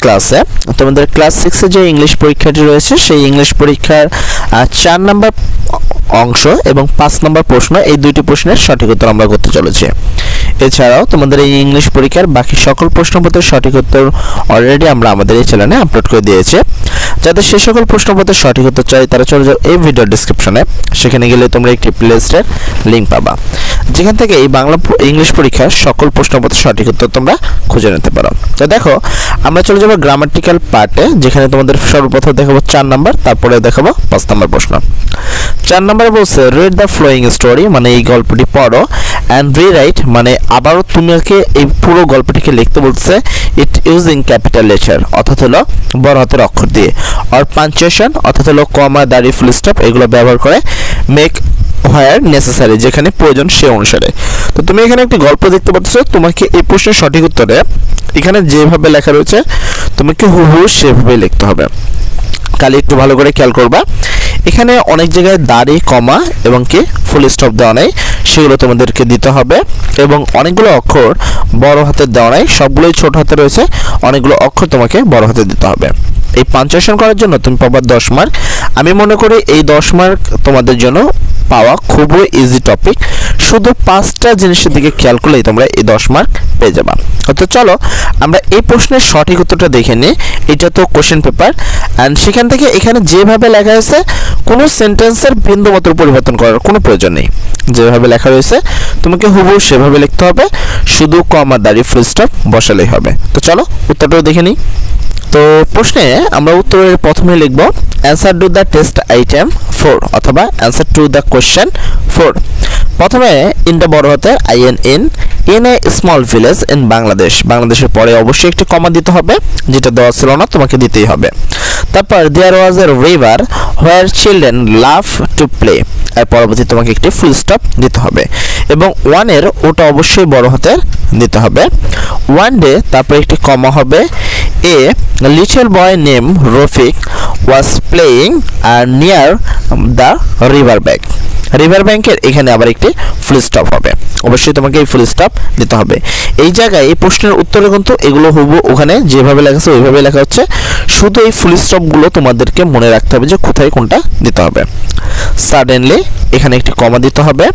ক্লাসে তোমাদের ক্লাস 6 এ যে ইংলিশ পরীক্ষাটি রয়েছে সেই ইংলিশ পরীক্ষার 4 নাম্বার অংশ এবং 5 নাম্বার প্রশ্ন, এই দুইটি প্রশ্নের সঠিক উত্তর আমরা করতে চলেছি। এছাড়াও তোমাদের এই ইংলিশ পরীক্ষার বাকি সকল প্রশ্নপত্রের সঠিক উত্তর অলরেডি আমরা আমাদের এই চ্যানেলে আপলোড করে দিয়েছি। যাদের সেই সকল প্রশ্নপত্রের সঠিক উত্তর চাই তারা চলে যাও এই ভিডিওর ডেসক্রিপশনে, সেখানে গেলে তোমরা একটি প্লেলিস্টের লিংক পাবা, যেখান থেকে এই বাংলা ইংলিশ পরীক্ষার সকল প্রশ্নপত্রের সঠিক উত্তর তোমরা খুঁজে নিতে পারো। তো দেখো, আমরা চলে যাব গ্রামাটিক্যাল পার্টে, যেখানে তোমাদের সর্বপ্রথম দেখাবো 4 নাম্বার, তারপরে দেখাবো 5 নাম্বার প্রশ্ন। 4 নম্বরে বলছে রিড দ্য ফ্লোয়িং স্টোরি, মানে এই গল্পটি পড়ো, অ্যান্ড রিরাইট মানে আবারও তোমাকে এই পুরো গল্পটিকে লিখতে বলছে ইট ইউজিং ক্যাপিটাল লেটার, অর্থাৎ হলো বড় হাতের অক্ষর দিয়ে, আর পাঞ্চুয়েশন অর্থাৎ হলো কমা, দাড়ি, ফুল স্টপ এগুলো ব্যবহার করে, মেক হোয়ার নেসেসারি যেখানে প্রয়োজন সে অনুসারে। তো তুমি এখানে একটি গল্প দেখতে পাচ্ছ, তোমাকে এই প্রশ্নের সঠিক উত্তরে এখানে যেভাবে লেখা রয়েছে তোমাকে হুবহু সেভাবে লিখতে হবে। খালি একটু ভালো করে খেয়াল করবা, এখানে অনেক জায়গায় দাড়ি, কমা এবং কি ফুল স্টপ দেওয়া নেই, সেগুলো তোমাদেরকে দিতে হবে, এবং অনেকগুলো অক্ষর বড় হাতের দেওয়া নেই, সবগুলোই ছোট হাতে রয়েছে, অনেকগুলো অক্ষর তোমাকে বড় হাতে দিতে হবে। এই পাঞ্চুয়েশন করার জন্য তুমি পাবা 10 মার্ক। আমি মনে করি এই 10 মার্ক তোমাদের জন্য পাওয়া খুবই ইজি টপিক, শুধু 5টা জিনিসের দিকে খেয়াল করলেই তোমরা এই 10 মার্ক পেয়ে যাবা। তো চলো আমরা এই প্রশ্নের সঠিক উত্তরটা দেখে নিই। এটা তো কোশ্চেন পেপার, অ্যান্ড সেখান থেকে এখানে যেভাবে লেখা আছে কোনো সেন্টেন্সের বিন্দুমাত্র পরিবর্তন করার কোনো প্রয়োজন নেই, যেভাবে লেখা রয়েছে তোমাকে হুবহু সেভাবে লিখতে হবে, শুধু কমা, দাড়ি, ফুল স্টপ বসালেই হবে। তো চলো উত্তরটাও দেখে নিই। তো প্রশ্নে আমরা উত্তরের প্রথমে লিখব answer to the test item 4 অথবা অ্যান্সার টু দ্য কোশ্চেন 4। প্রথমে ইনটা বড় হাতের in a small village in Bangladesh, বাংলাদেশের পরে অবশ্যই একটি কমা দিতে হবে, যেটা দেওয়া ছিল না, তোমাকে দিতেই হবে। তারপর there was a river where children love to play, এর পরবর্তী তোমাকে একটি ফুল স্টপ দিতে হবে, এবং ওয়ানের ওটা অবশ্যই বড় হাতের দিতে হবে। ওয়ান ডে, তারপর একটি কমা হবে। A little boy name Rafiq was playing near the river bank, river ব্যাংকের এখানে আবার একটি ফুল স্টপ হবে, অবশ্যই তোমাকে এই ফুল স্টপ দিতে হবে। এই জায়গায় এই প্রশ্নের উত্তরে কিন্তু এগুলো হুবহু ওখানে যেভাবে লেখা আছে ওইভাবে লেখা হচ্ছে, শুধু এই ফুল স্টপগুলো তোমাদেরকে মনে রাখতে হবে যে কোথায় কোনটা দিতে হবে। সাডেনলি এখানে একটি কমা দিতে হবে।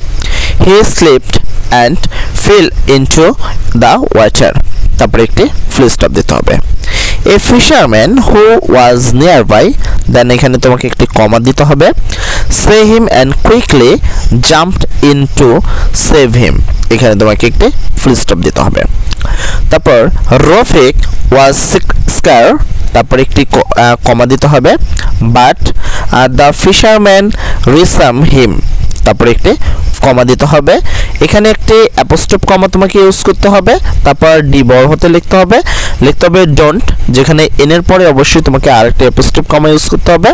He slipped and fell into the water, তারপরে একটি ফুল স্টপ দিতে হবে। A fisherman who was nearby, then এখানে তোমাকে একটি কমা দিতে হবে। Saw him and quickly jumped in to save him, এখানে তোমাকে একটি ফুল স্টপ দিতে হবে। তারপর রফিক ওয়াজ স্কার, তারপর একটি কমা দিতে হবে। বাট দ্য ফিশারম্যান রিসাম হিম, তারপর একটি কমা দিতে হবে। এখানে একটি অ্যাপোস্ট্রোফ কমা তোমাকে ইউজ করতে হবে। তারপর ডি বড় হতে লিখতে হবে ডোন্ট, যেখানে এন এর পরে অবশ্যই তোমাকে আরেকটি অ্যাপোস্ট্রোফ কমা ইউজ করতে হবে।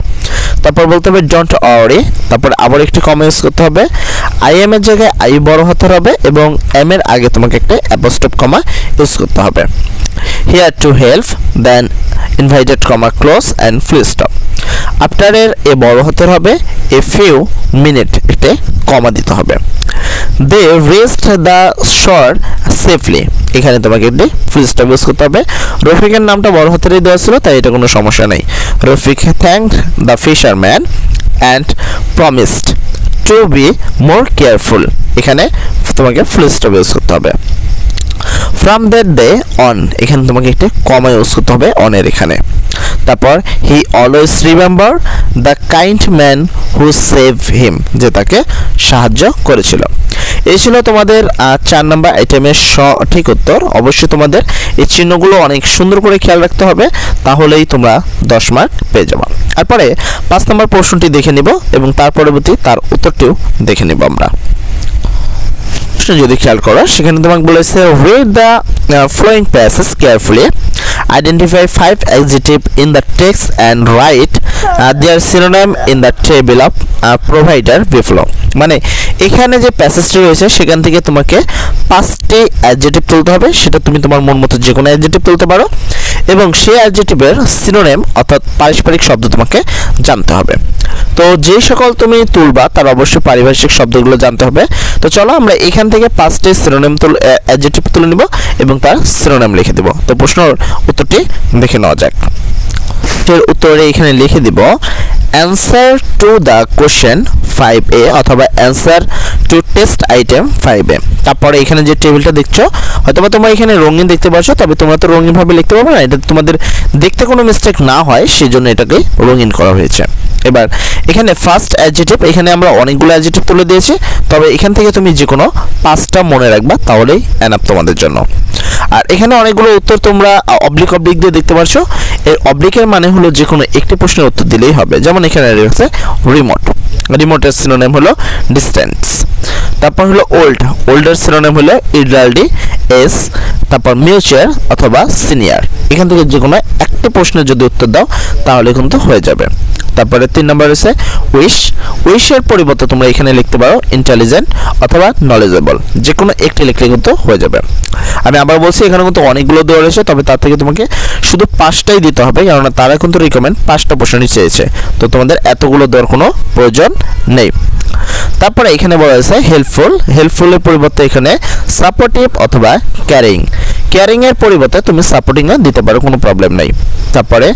তারপর বলতে হবে ডোন্ট অরি, তারপর আবার একটি কমা ইউজ করতে হবে। আই এম এর জায়গায় আই বড় হাতের হবে, এবং এম এর আগে তোমাকে একটা অ্যাপোস্ট্রোফ কমা ইউজ করতে হবে। Here to help, then invited comma close and full stop. আফটারের এ বড় হাতের হবে। এ ফিউ মিনিট একটি কমা দিতে হবে। দে রিচড দ্য শোর সেফলি, এখানে তোমাকে একটি ফুল স্টপ ইউজ করতে হবে। রফিকের নামটা বড় হাতেরই দেওয়া ছিল, তাই এটা কোনো সমস্যা নেই। Rafiq thanked the fisherman and promised to be more careful, এখানে তোমাকে ফুল স্টপ ইউজ করতে হবে। ফ্রম দ্যাট ডে অন, এখানে তোমাকে একটি কমা ইউজ করতে হবে অনের এখানে। তারপর he always remember the kind man who save হিম, যে তাকে সাহায্য করেছিল। এই ছিল তোমাদের 4 নম্বর আইটেমের সঠিক উত্তর। অবশ্যই তোমাদের এই চিহ্নগুলো অনেক সুন্দর করে খেয়াল রাখতে হবে, তাহলেই তোমরা 10 মার্ক পেয়ে যাবে। তারপরে 5 নম্বর প্রশ্নটি দেখে নিব এবং তার পরবর্তী তার উত্তরটিও দেখে নিব আমরা। যদি খেয়াল করো সেখানে তোমাকে বলেছে read the flowing passages carefully, identify 5 adjectives in the text and write their synonym in the table of provider below, মানে এখানে যে প্যাসেজটি রয়েছে সেখান থেকে তোমাকে 5টি অ্যাডজেক্টিভ তুলতে হবে, সেটা তুমি তোমার মন মতো যে কোনো অ্যাডজেক্টিভ তুলতে পারো, এবং সেই অ্যাডজেক্টিভের সিনোনিম অর্থাৎ পারস্পরিক শব্দ তোমাকে জানতে হবে। তো যে সকল তুমি তুলবা তার অবশ্যই পারিভাষিক শব্দগুলো জানতে হবে। তো চলো আমরা এখান থেকে 5টি সিনোনিম অ্যাডজেক্টিভ তুলে নিব এবং তার সিনোনিম লিখে দেব। তো প্রশ্নের উত্তরটি দেখে নেওয়া যাক। এর উত্তরে এখানে লিখে দিব answer to the question 5A অথবা answer to test item 5A। তারপরে এখানে যে টেবিলটা দেখছো হয়তোবা তোমরা এখানে রঙিন দেখতে পাচ্ছ, তবে তোমরা তো রঙিনভাবে লিখতে পারবে না, এটা তোমাদের দেখতে কোনো মিস্টেক না হয় সেজন্য এটাকে রঙিন করা হয়েছে। এবার এখানে ফার্স্ট অ্যাডজেক্টিভ, এখানে আমরা অনেকগুলো অ্যাডজেক্টিভ তুলে দিয়েছি, তবে এখান থেকে তুমি যে কোনো 5টা মনে রাখবা তাহলেই এনাফ তোমাদের জন্য। আর এখানে অনেকগুলো উত্তর তোমরা অবলিক দিয়ে দেখতে পাচ্ছ। এর অবলিকের মানে হলো যে কোনো একটি প্রশ্নের উত্তর দিলেই হবে। যেমন এখানে রয়েছে রিমোট, রিমোটের সিনোনিম হলো ডিস্টেন্স। তারপর হলো ওল্ডের সিনোনিম হলো ইডালডি এস। তারপর মিউচুয়াল অথবা সিনিয়র, এখান থেকে যে কোনো একটি প্রশ্নের যদি উত্তর দাও তাহলে কিন্তু হয়ে যাবে। তারপরে 3 নম্বর রয়েছে উইশের পরিবর্তে তোমরা এখানে লিখতে পারো ইন্টেলিজেন্ট অথবা নলেজেবল, যে কোনো একটি লিখলে কিন্তু হয়ে যাবে। আমি আবার বলছি এখানে কিন্তু অনেকগুলো দেওয়া রয়েছে, তবে তার থেকে তোমাকে শুধু 5টাই দিতে হবে, কারণ তারা কিন্তু রিকমেন্ড 5টা প্রশ্নই চেয়েছে, তো তোমাদের এতগুলো দেওয়ার কোনো প্রয়োজন নেই। তারপরে এখানে বলা হয়েছে হেল্পফুলের পরিবর্তে এখানে সাপোর্টিভ অথবা কেয়ারিং এর পরিবর্তে তুমি সাপোর্টিং দিতে পারো, কোনো প্রবলেম নেই। তারপরে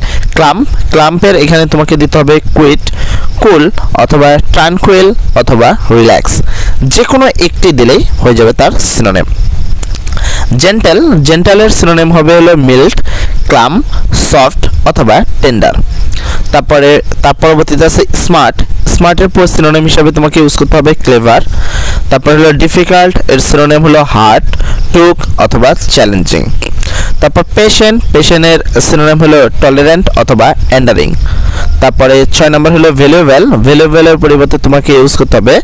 ক্লাম্পের এখানে তোমাকে দিতে হবে কুল অথবা ট্রানকুইল অথবা রিল্যাক্স, যে কোনো একটি দিলেই হয়ে যাবে তার সিনোনিম। জেন্টালের সিনোনিম হবে হলো মিল্ড, ক্লাম, সফট অথবা টেন্ডার। তারপরে তার পরবর্তীতে আছে স্মার্টের সিনোনিম হিসাবে তোমাকে ইউজ করতে হবে ক্লেভার। তারপরে হলো ডিফিকাল্ট, এর সিনোনিম হলো হার্ড, টুক অথবা চ্যালেঞ্জিং। তারপর পেশেন্টের সিনোনিম হলো টলারেন্ট অথবা এন্ডারিং। তারপরে 6 নম্বর হলো ভ্যালুয়েবলের পরিবর্তে তোমাকে ইউজ করতে হবে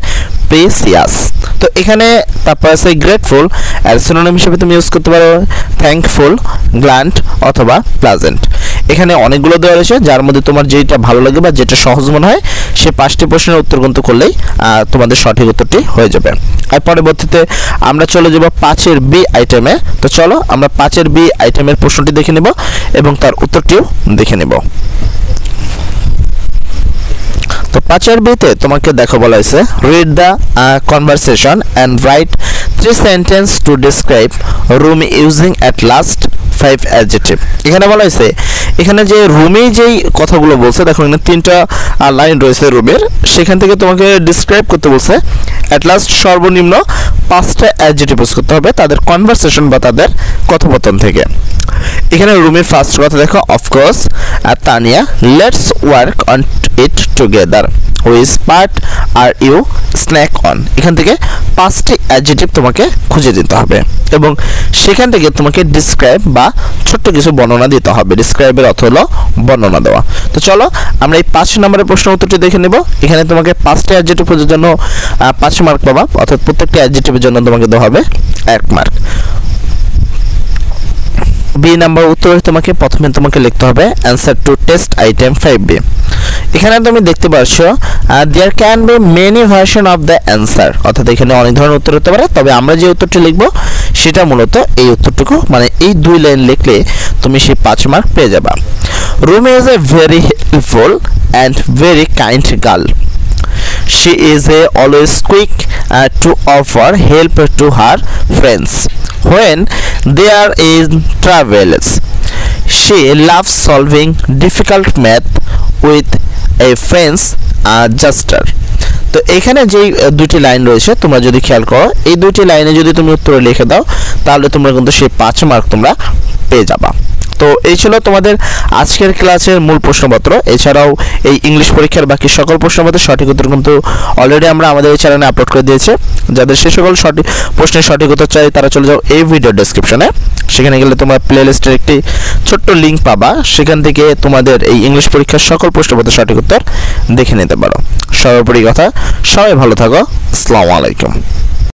প্রিসিয়াস। তো এখানে তারপর আছে গ্রেটফুল, এর সিনোনিম হিসেবে তুমি ইউজ করতে পারো থ্যাঙ্কফুল, গ্ল্যাড অথবা প্লেজেন্ট। এখানে অনেকগুলো দেওয়া রয়েছে, যার মধ্যে তোমার যেটা ভালো লাগে বা যেটা সহজ মনে হয় সে 5টি প্রশ্নের উত্তর কিন্তু করলেই তোমাদের সঠিক উত্তরটি হয়ে যাবে। আর পরবর্তীতে আমরা চলে যাব 5এর বি আইটেমে। তো চলো আমরা 5এর বি আইটেমের প্রশ্নটি দেখে নেব এবং তার উত্তরটিও দেখে নেব। তো 5এর বিতে তোমাকে দেখো বলা হয়েছে read the conversation and right 3 sentence to describe room using at last 5 adjective. এখানে বলা হয়েছে এখানে যে রুমে যেই কথাগুলো বলছে, দেখো এখানে 3টা লাইন রয়েছে রুমের, সেখান থেকে তোমাকে ডিসক্রাইব করতে বলছে অ্যাট লাস্ট সর্বনিম্ন 5টা অ্যাডজেক্টিভ ইউজ করতে হবে তাদের কনভারসেশন বা তাদের কথোপকথন থেকে। এখানে রুমের ফার্স্ট কথা দেখো, of course Tania, let's work on it together, which part are you snack on. এখান থেকে 5টি অ্যাডজেক্টিভ তোমাকে খুঁজে দিতে হবে এবং সেখান থেকে তোমাকে ডিসক্রাইব বা ছোট্ট কিছু বর্ণনা দিতে হবে। ডিসক্রাইবের অর্থ হলো বর্ণনা দেওয়া। তো চলো আমরা এই 5 নম্বরের প্রশ্নের উত্তরটি দেখে নেব। এখানে তোমাকে 5টি অ্যাডজেক্টিভ খোঁজার জন্য 5 মার্ক পাবা, অর্থাৎ প্রত্যেকটি অ্যাডজেক্টিভের জন্য তোমাকে দেওয়া হবে 1 মার্ক। বি নাম্বার উত্তরে তোমাকে প্রথমে লিখতে হবে answer to test item 5B। এখানে তুমি দেখতে পাচ্ছ there can be many version of the answer, অর্থাৎ এখানে অনেক ধরনের উত্তর হতে পারে, তবে আমরা যে উত্তরটি লিখব সেটা মূলত এই উত্তরটুকু, মানে এই 2 লাইন লিখলে তুমি সেই 5 মার্ক পেয়ে যাবা। Rumi is a very helpful and very kind girl. She is always quick to offer help to her friends when they are in travels. She loves solving difficult math with a friend's gesture. তো এখানে যে 2টি line রয়েছে তোমরা যদি খেয়াল করো, এই 2টি লাইনে যদি তুমি উত্তর লিখে দাও তাহলে তোমরা কিন্তু সেই 5 মার্ক তোমরা পেয়ে যাবা। তো এই ছিল তোমাদের আজকের ক্লাসের মূল প্রশ্নপত্র। এছাড়াও এই ইংলিশ পরীক্ষার বাকি সকল প্রশ্নপত্রের সঠিক উত্তর কিন্তু অলরেডি আমরা আমাদের এই চ্যানেলে আপলোড করে দিয়েছি। যাদের সে সকল প্রশ্নের সঠিক উত্তর চাই তারা চলে যাও এই ভিডিও ডেসক্রিপশনে, সেখানে গেলে তোমরা প্লেলিস্টের একটি ছোট্ট লিঙ্ক পাবা, সেখান থেকে তোমাদের এই ইংলিশ পরীক্ষার সকল প্রশ্নপত্রের সঠিক উত্তর দেখে নিতে পারো। সর্বোপরি কথা, সবাই ভালো থাকো। আসসালামু আলাইকুম।